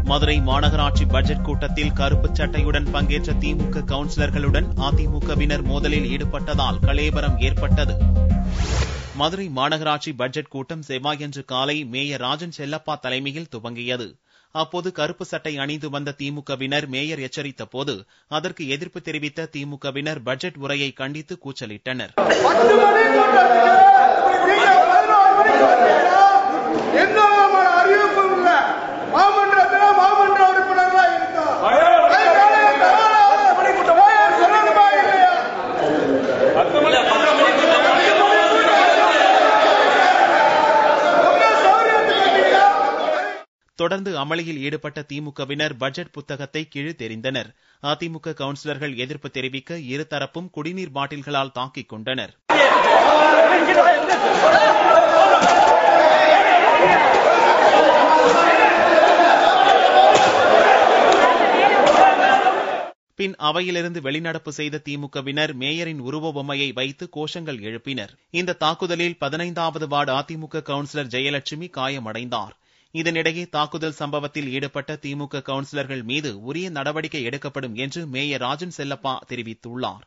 மதுரை மாநகராட்சி பட்ஜெட் கூட்டத்தில் கருப்பு சட்டையுடன் பங்கேற்ற திமுக கவுன்சிலர்களுடன் அதிமுகவினர் மோதலில் ஈடுபட்டதால் கலேபரம் ஏற்பட்டது. மதுரை மாநகராட்சி பட்ஜெட் கூட்டம் செவ்வாயன்று காலை மேயர் ராஜன் செல்லப்பா தலைமையில் துவங்கியது. அப்போது கருப்பு சட்டை அணிந்து வந்த திமுகவினர் மேயர் எச்சரித்த போது அதற்கு எதிர்ப்பு தெரிவித்த திமுகவினர் பட்ஜெட் உரையை கண்டித்து கூச்சலிட்டனர். தொடர்ந்து அமளியில் ஈடுபட்ட திமுகவினர் பட்ஜெட் புத்தகத்தை கிழித்தெறிந்தனர். அதிமுக கவுன்சிலர்கள் எதிர்ப்பு தெரிவிக்க இருதரப்பும் குடிநீர் பாட்டில்களால் தாக்கிக் கொண்டனர். பின் அவையிலிருந்து வெளிநடப்பு செய்த திமுகவினர் மேயரின் உருவ பொம்மையை வைத்து கோஷங்கள் எழுப்பினர். இந்த தாக்குதலில் 15வது வார்டு அதிமுக கவுன்சிலர் ஜெயலட்சுமி காயமடைந்தார். இதனிடையே தாக்குதல் சம்பவத்தில் ஈடுபட்ட திமுக கவுன்சிலர்கள் மீது உரிய நடவடிக்கை எடுக்கப்படும் என்று மேயர் ராஜன் செல்லப்பா தெரிவித்துள்ளார்.